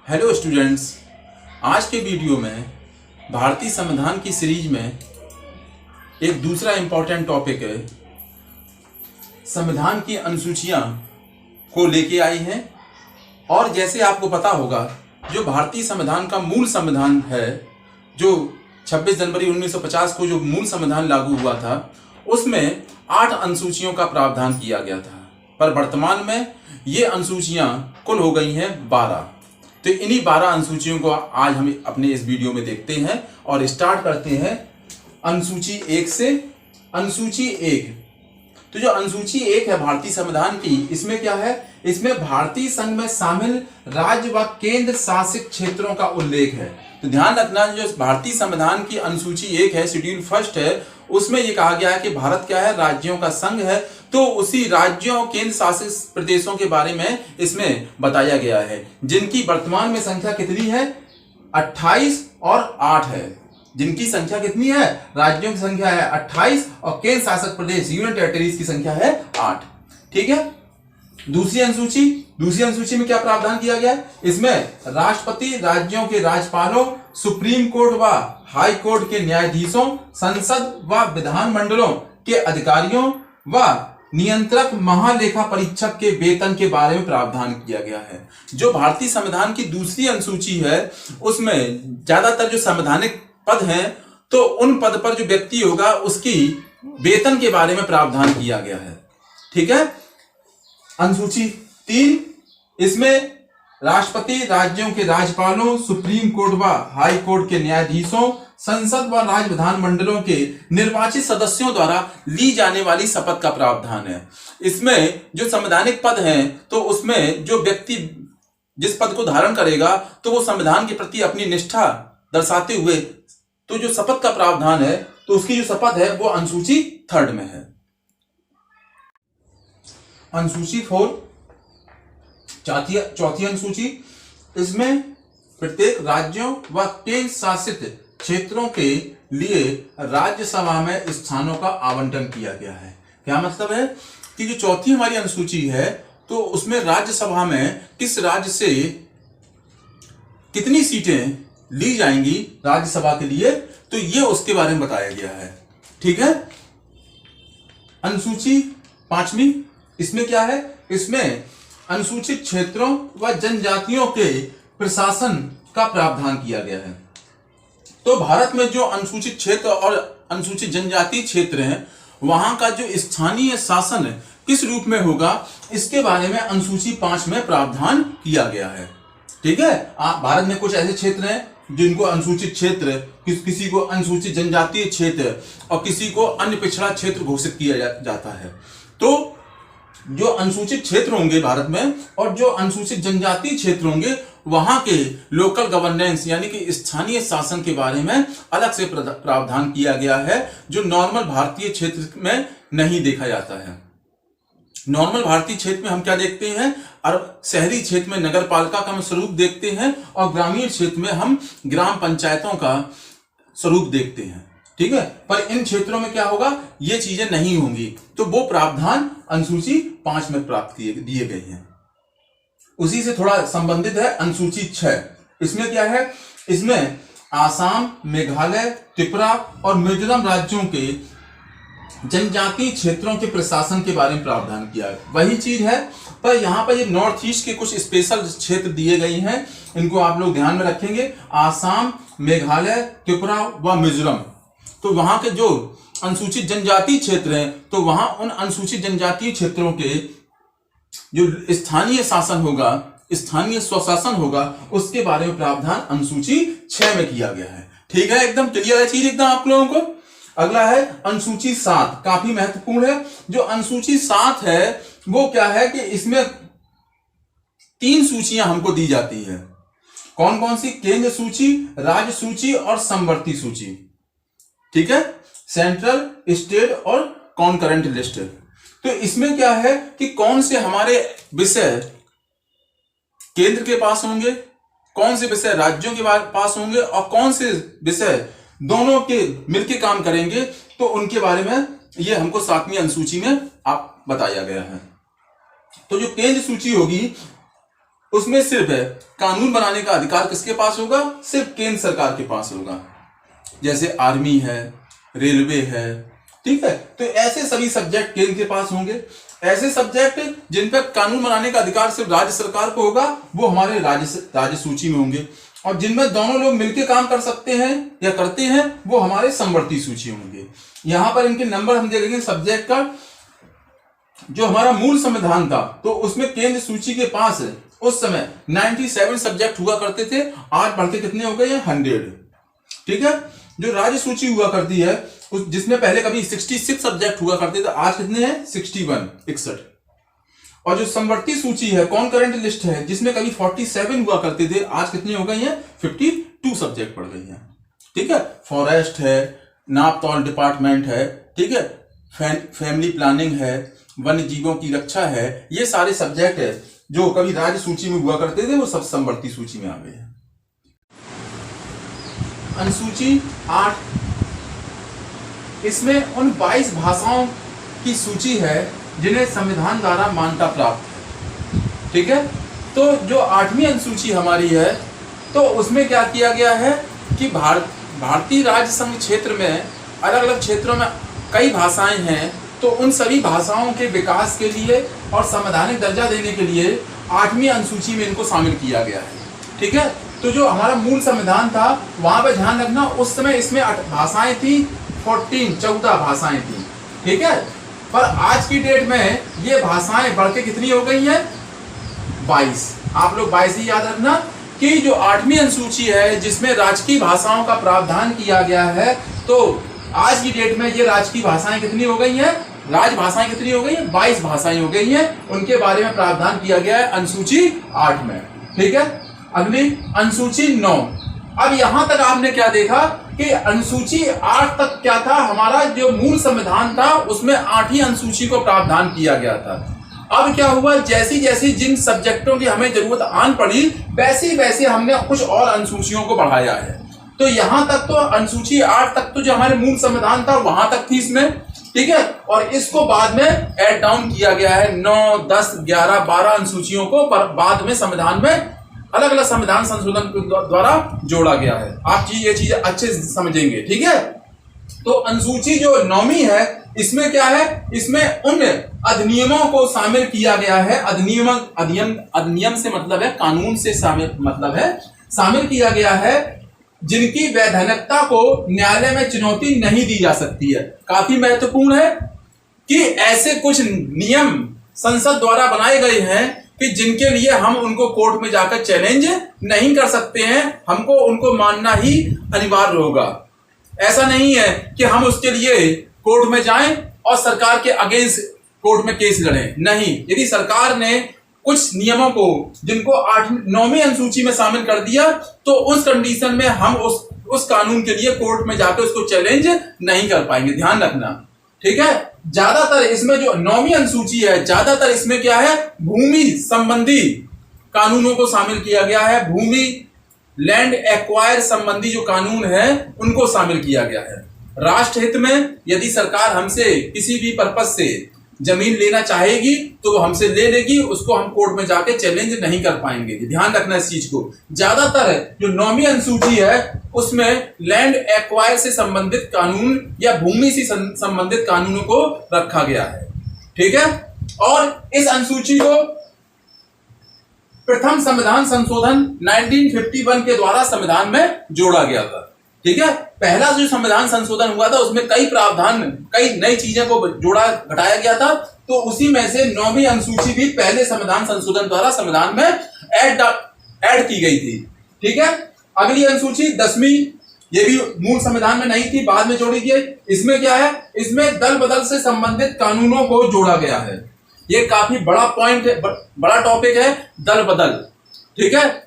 Hello students, आज के video में भारतीय संविधान की सीरीज में एक दूसरा इम्पॉर्टेंट टॉपिक है, संविधान की अनुसूचियां को लेके आई हैं। और जैसे आपको पता होगा, जो भारतीय संविधान का मूल संविधान है, जो 26 जनवरी 1950 को जो मूल संविधान लागू हुआ था, उसमें 8 अनुसूचियों का प्रावधान किया गया था। पर वर्तमान में ये अनुसूचियां कुल हो गई हैं 12। तो इन्हीं 12 अनुसूचियों को आज हम अपने इस वीडियो में देखते हैं और स्टार्ट करते हैं अनुसूची 1 से। अनुसूची 1, तो जो अनुसूची 1 है भारतीय संविधान की, इसमें क्या है? इसमें भारतीय संघ में शामिल राज्य व केंद्र शासित क्षेत्रों का उल्लेख है। तो ध्यान रखना, जो भारतीय संविधान की अनुसूची 1 है, शेड्यूल फर्स्ट है, उसमें यह कहा गया है कि भारत क्या है? राज्यों का संघ है। तो उसी राज्यों केंद्र शासित प्रदेशों के बारे में इसमें बताया गया है, जिनकी वर्तमान में संख्या कितनी है? 28 और 8 है। जिनकी संख्या कितनी है? राज्यों की संख्या है 28 और केंद्र शासित प्रदेश यूनियन टेरिटरीज की संख्या है 8। ठीक है। दूसरी अनुसूची में क्या प्रावधान किया गया है? इसमें राष्ट्रपति, राज्यों के राज्यपालों, सुप्रीम कोर्ट व हाई कोर्ट के न्यायाधीशों, संसद व विधानमंडलों के अधिकारियों व नियंत्रक महालेखा परीक्षक के वेतन के बारे में प्रावधान किया गया है। जो भारतीय संविधान की दूसरी अनुसूची है, उसमें ज्यादातर जो संवैधानिक पद हैं, तो उन पद पर जो व्यक्ति होगा उसकी वेतन के बारे में प्रावधान किया गया है। ठीक है। अनुसूची 3, इसमें राष्ट्रपति, राज्यों के राज्यपालों, सुप्रीम कोर्ट व हाई कोर्ट के न्यायाधीशों, संसद व राज्य विधानमंडलों के निर्वाचित सदस्यों द्वारा ली जाने वाली शपथ का प्रावधान है। इसमें जो संवैधानिक पद हैं, तो उसमें जो व्यक्ति जिस पद को धारण करेगा, तो वो संविधान के प्रति अपनी निष्ठा दर्शाते हुए तो जो शपथ का प्रावधान है, तो उसकी जो शपथ है वो अनुसूची 3 में है। अनुसूची 4, चौथी अनुसूची, इसमें प्रत्येक राज्यों व केंद्र शासित क्षेत्रों के लिए राज्यसभा में स्थानों का आवंटन किया गया है। क्या मतलब है कि जो चौथी हमारी अनुसूची है, तो उसमें राज्यसभा में किस राज्य से कितनी सीटें ली जाएंगी राज्यसभा के लिए, तो ये उसके बारे में बताया गया है। ठीक है। अनुसूची 5वीं, इसमें क्या है? इसमें अनुसूचित क्षेत्रों व जनजातियों के प्रशासन का प्रावधान किया गया है। तो भारत में जो अनुसूचित क्षेत्र और अनुसूचित जनजाति क्षेत्र हैं, वहां का जो स्थानीय शासन किस रूप में होगा, इसके बारे में अनुसूची 5 में प्रावधान किया गया है। ठीक है। भारत में कुछ ऐसे क्षेत्र हैं जिनको अनुसूचित क्षेत्र, किसी को अनुसूचित जनजातीय क्षेत्र और किसी को अन्य पिछड़ा क्षेत्र घोषित किया जाता है। तो जो अनुसूचित क्षेत्र होंगे भारत में और जो अनुसूचित जनजातीय क्षेत्र होंगे, वहां के लोकल गवर्नेंस यानी कि स्थानीय शासन के बारे में अलग से प्रावधान किया गया है, जो नॉर्मल भारतीय क्षेत्र में नहीं देखा जाता है। नॉर्मल भारतीय क्षेत्र में हम क्या देखते हैं? और शहरी क्षेत्र में नगर पालिका का हम स्वरूप देखते हैं और ग्रामीण क्षेत्र में हम ग्राम पंचायतों का स्वरूप देखते हैं। ठीक है। पर इन क्षेत्रों में क्या होगा? ये चीजें नहीं होंगी। तो वो प्रावधान अनुसूची 5 में प्राप्त दिए गए हैं। उसी से थोड़ा संबंधित है अनुसूची 6। इसमें क्या है? इसमें आसाम, मेघालय, त्रिपुरा और मिजोरम राज्यों के जनजातीय क्षेत्रों के प्रशासन के बारे में प्रावधान किया है। वही चीज है, पर यहाँ पर ये नॉर्थ ईस्ट के कुछ स्पेशल क्षेत्र दिए गए हैं, इनको आप लोग ध्यान में रखेंगे। आसाम, मेघालय, त्रिपुरा व मिजोरम, तो वहां के जो अनुसूचित जनजातीय क्षेत्र हैं, तो वहां उन अनुसूचित जनजातीय क्षेत्रों के जो स्थानीय शासन होगा, स्थानीय स्वशासन होगा, उसके बारे में प्रावधान अनुसूची 6 में किया गया है। ठीक है। एकदम क्लियर है चीज एकदम आप लोगों को। अगला है अनुसूची 7, काफी महत्वपूर्ण है। जो अनुसूची 7 है वो क्या है कि इसमें 3 सूचियां हमको दी जाती है। कौन कौन सी? केंद्र सूची, राज्य सूची और समवर्ती सूची। ठीक है। सेंट्रल, स्टेट और कॉन्करेंट लिस्ट। तो इसमें क्या है कि कौन से हमारे विषय केंद्र के पास होंगे, कौन से विषय राज्यों के पास होंगे और कौन से विषय दोनों के मिलकर काम करेंगे, तो उनके बारे में ये हमको 7वीं अनुसूची में आप बताया गया है। तो जो केंद्र सूची होगी, उसमें सिर्फ कानून बनाने का अधिकार किसके पास होगा? सिर्फ केंद्र सरकार के पास होगा। जैसे आर्मी है, रेलवे है, ठीक है। तो ऐसे सभी सब्जेक्ट केंद्र के पास होंगे। ऐसे सब्जेक्ट जिन पर कानून बनाने का अधिकार सिर्फ राज्य सरकार को होगा, वो हमारे राज्य सूची में होंगे। और जिनमें दोनों लोग मिलकर काम कर सकते हैं या करते हैं, वो हमारे समवर्ती सूची होंगे। यहां पर इनके नंबर हम देखेंगे सब्जेक्ट का। जो हमारा मूल संविधान था, तो उसमें केंद्र सूची के पास उस समय 97 सब्जेक्ट हुआ करते थे। आज बढ़ के कितने हो गए हैं? 100, ठीक है। जो राज्य सूची हुआ करती है, जिसमें पहले कभी 66 सब्जेक्ट हुआ करते थे, आज कितने हैं? 61। और जो समवर्ती सूची है, कॉन्करेंट लिस्ट है, जिसमें कभी 47 हुआ करते थे, आज कितने हो गए हैं? 52 सब्जेक्ट पड़ गई हैं, ठीक है। फॉरेस्ट है, नाप तौल डिपार्टमेंट है, ठीक है, फैमिली प्लानिंग है, वन्य जीवों की रक्षा है, ये सारे सब्जेक्ट है जो कभी राज्य सूची में हुआ करते थे, वो सब समवर्ती सूची में आ गए हैं। अनुसूची 8, इसमें उन 22 भाषाओं की सूची है जिन्हें संविधान द्वारा मान्यता प्राप्त है, ठीक है। तो जो 8वीं अनुसूची हमारी है, तो उसमें क्या किया गया है कि भारतीय राज्य संघ क्षेत्र में अलग अलग क्षेत्रों में कई भाषाएं हैं। तो उन सभी भाषाओं के विकास के लिए और संवैधानिक दर्जा देने के लिए 8वीं अनुसूची में इनको शामिल किया गया है, ठीक है। तो जो हमारा मूल संविधान था, वहां पर ध्यान रखना, उस समय इसमें 8 भाषाएं थी, 14 भाषाएं थी, ठीक है। पर आज की डेट में ये भाषाएं बढ़ के कितनी हो गई हैं? 22। आप लोग 22 ही याद रखना कि जो 8वीं अनुसूची है, जिसमें राजकीय भाषाओं का प्रावधान किया गया है, तो आज की डेट में ये राजकीय भाषाएं कितनी हो गई हैं? राजभाषाएं कितनी हो गई हैं? 22 भाषाएं हो गई हैं। उनके बारे में प्रावधान किया गया है अनुसूची 8 में, ठीक है। अगली अनुसूची 9। अब यहां तक आपने क्या देखा कि अनुसूची 8 तक क्या था? हमारा जो मूल संविधान था, उसमें 8वीं अनुसूची को प्रावधान किया गया था। अब क्या हुआ? जैसी जैसी जिन सब्जेक्टों की हमें जरूरत आन पड़ी, वैसे वैसे हमने कुछ और अनुसूचियों को बढ़ाया है। तो यहां तक तो अनुसूची 8 तक तो जो हमारे मूल संविधान था, वहां तक थी इसमें, ठीक है। और इसको बाद में ऐड डाउन किया गया है 9, 10, 11, 12 अनुसूचियों को बाद में संविधान में अलग अलग संविधान संशोधन द्वारा जोड़ा गया है। आप ये चीजें अच्छे से समझेंगे, ठीक है। तो अनुसूची जो 9वीं है, इसमें क्या है? इसमें उन अधिनियमों को शामिल किया गया है। अधिनियम से मतलब है कानून से शामिल किया गया है, जिनकी वैधानिकता को न्यायालय में चुनौती नहीं दी जा सकती है। काफी महत्वपूर्ण है कि ऐसे कुछ नियम संसद द्वारा बनाए गए हैं कि जिनके लिए हम उनको कोर्ट में जाकर चैलेंज नहीं कर सकते हैं, हमको उनको मानना ही अनिवार्य होगा। ऐसा नहीं है कि हम उसके लिए कोर्ट में जाएं और सरकार के अगेंस्ट कोर्ट में केस लड़ें। नहीं, यदि सरकार ने कुछ नियमों को जिनको 9वीं अनुसूची में शामिल कर दिया, तो उस कंडीशन में हम उस कानून के लिए कोर्ट में जाकर उसको चैलेंज नहीं कर पाएंगे। ध्यान रखना, ठीक है। ज्यादातर इसमें जो 9वीं अनुसूची है, ज्यादातर इसमें क्या है? भूमि संबंधी कानूनों को शामिल किया गया है। भूमि लैंड एक्वायर संबंधी जो कानून है, उनको शामिल किया गया है। राष्ट्र हित में यदि सरकार हमसे किसी भी पर्पज से जमीन लेना चाहेगी, तो वो हमसे ले लेगी, उसको हम कोर्ट में जाके चैलेंज नहीं कर पाएंगे। ध्यान रखना इस चीज को। ज्यादातर जो 9वीं अनुसूची है, उसमें लैंड एक्वायर से संबंधित कानून या भूमि से संबंधित कानूनों को रखा गया है, ठीक है। और इस अनुसूची को प्रथम संविधान संशोधन 1951 के द्वारा संविधान में जोड़ा गया था, ठीक है। पहला जो संविधान संशोधन हुआ था, उसमें कई प्रावधान, कई नई चीजें को जोड़ा घटाया गया था। तो उसी में से 9वीं अनुसूची भी पहले संविधान संशोधन द्वारा संविधान में ऐड की गई थी, ठीक है। अगली अनुसूची 10वीं, ये भी मूल संविधान में नहीं थी, बाद में जोड़ी गई। इसमें क्या है? इसमें दल बदल से संबंधित कानूनों को जोड़ा गया है। ये काफी बड़ा पॉइंट है, बड़ा टॉपिक है, दल बदल, ठीक है।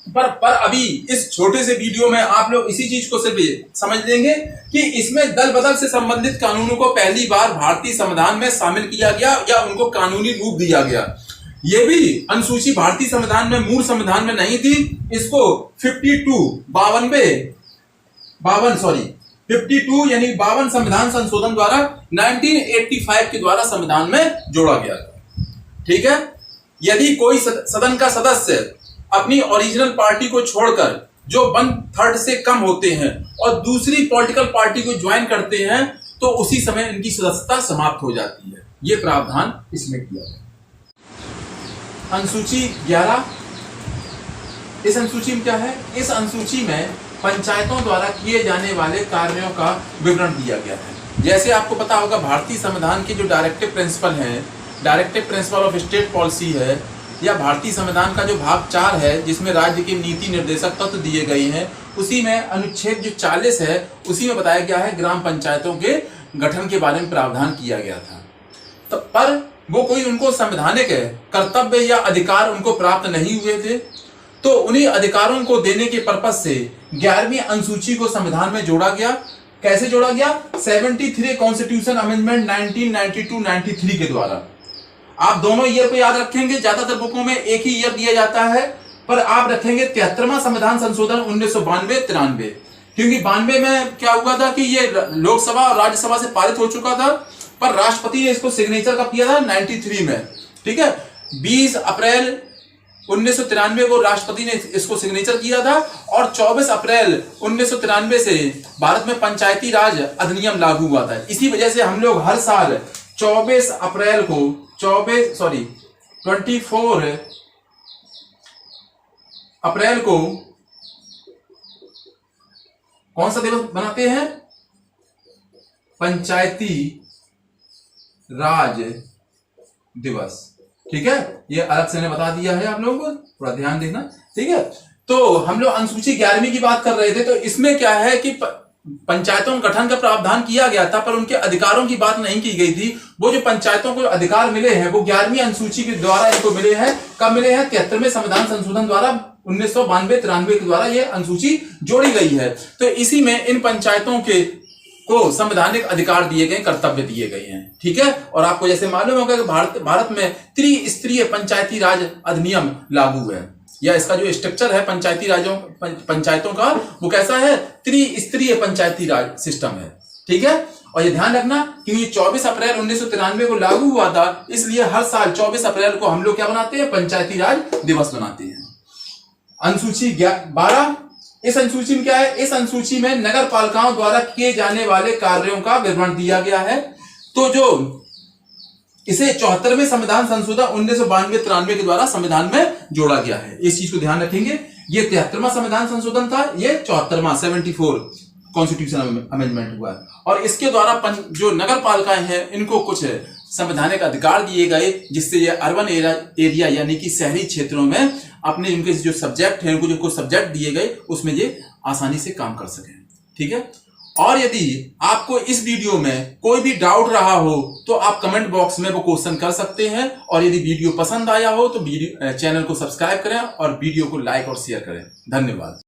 पर अभी इस छोटे से वीडियो में आप लोग इसी चीज को सिर्फ समझ लेंगे कि इसमें दल बदल से संबंधित कानूनों को पहली बार भारतीय संविधान में शामिल किया गया या उनको कानूनी रूप दिया गया। ये भी अनुसूची भारतीय संविधान में, मूल संविधान में नहीं थी। इसको 52 यानी 52 संविधान संशोधन द्वारा 1985 के द्वारा संविधान में जोड़ा गया था, ठीक है। यदि कोई सदन का सदस्य अपनी ओरिजिनल पार्टी को छोड़कर जो 1/3 से कम होते हैं और दूसरी पॉलिटिकल पार्टी को ज्वाइन करते हैं तो उसी समय इनकी सदस्यता समाप्त हो जाती है। ये प्रावधान इसमें किया गया। अनुसूची 11, इस अनुसूची में क्या है? इस अनुसूची में पंचायतों द्वारा किए जाने वाले कार्यों का विवरण दिया गया है। जैसे आपको पता होगा भारतीय संविधान के जो डायरेक्टिव प्रिंसिपल हैं, directive principle of state policy है, या भारतीय संविधान का जो भाग 4 है जिसमें राज्य के नीति निर्देशक तत्व दिए गए हैं, उसी में अनुच्छेद जो 40 है उसी में बताया गया है ग्राम पंचायतों के गठन के बारे में प्रावधान किया गया था। तो पर वो कोई उनको संवैधानिक कर्तव्य या अधिकार उनको प्राप्त नहीं हुए थे, तो उन्हीं अधिकारों को देने के पर्पज से 11वीं अनुसूची को संविधान में जोड़ा गया। कैसे जोड़ा गया? 73 कॉन्स्टिट्यूशन अमेंडमेंट 1992-93 के द्वारा। आप दोनों ईयर को याद रखेंगे, ज्यादातर बुकों में एक ही ईयर दिया जाता है, पर आप रखेंगे 73वां संविधान संशोधन 1992-93, क्योंकि 92 में क्या हुआ था कि ये लोकसभा और राज्यसभा से पारित हो चुका था, पर राष्ट्रपति ने इसको सिग्नेचर कब किया था? 93 में। ठीक है, 20 अप्रैल 1993 को राष्ट्रपति ने इसको सिग्नेचर किया था और 24 अप्रैल 1993 से भारत में पंचायती राज अधिनियम लागू हुआ था। इसी वजह से हम लोग हर साल 24 अप्रैल को 24 अप्रैल को कौन सा दिवस मनाते हैं? पंचायती राज दिवस। ठीक है, ये अलग से ने बता दिया है, आप लोगों को थोड़ा ध्यान देना। ठीक है, तो हम लोग अनुसूची 11वीं की बात कर रहे थे, तो इसमें क्या है कि पंचायतों गठन का प्रावधान किया गया था पर उनके अधिकारों की बात नहीं की गई थी। वो जो पंचायतों को अधिकार मिले हैं वो 11वीं अनुसूची के द्वारा इनको मिले हैं। कब मिले हैं? 73वें संविधान संशोधन द्वारा 1992-93 के द्वारा ये अनुसूची जोड़ी गई है। तो इसी में इन पंचायतों के को संवैधानिक अधिकार दिए गए, कर्तव्य दिए गए हैं। ठीक है, और आपको जैसे मालूम होगा कि भारत में त्रिस्तरीय पंचायती राज अधिनियम लागू है, या इसका जो स्ट्रक्चर है पंचायतों का वो कैसा है? त्रिस्तरीय पंचायती राज सिस्टम है। ठीक है, और ये ध्यान रखना कि ये 24 अप्रैल 1993 को लागू हुआ था, इसलिए हर साल 24 अप्रैल को हम लोग क्या बनाते हैं? पंचायती राज दिवस बनाते हैं। अनुसूची 12, इस अनुसूची में क्या है? इस अनुसूची में नगर पालिकाओं द्वारा किए जाने वाले कार्यों का विवरण दिया गया है। तो जो इसे 74वें संविधान संशोधन 1992-93 के द्वारा संविधान में जोड़ा गया है, इस चीज को ध्यान रखेंगे। ये 73वां संविधान संशोधन था, ये 74वां 74 कॉन्स्टिट्यूशन अमेंडमेंट हुआ है, और इसके द्वारा जो नगर पालिकाएं हैं इनको कुछ संवैधानिक अधिकार दिए गए, जिससे ये अर्बन एरिया यानी कि शहरी क्षेत्रों में अपने उनके जो सब्जेक्ट है, उनको जो कुछ सब्जेक्ट दिए गए उसमें ये आसानी से काम कर सकें। ठीक है, और यदि आपको इस वीडियो में कोई भी डाउट रहा हो तो आप कमेंट बॉक्स में वो क्वेश्चन कर सकते हैं, और यदि वीडियो पसंद आया हो तो चैनल को सब्सक्राइब करें और वीडियो को लाइक और शेयर करें। धन्यवाद।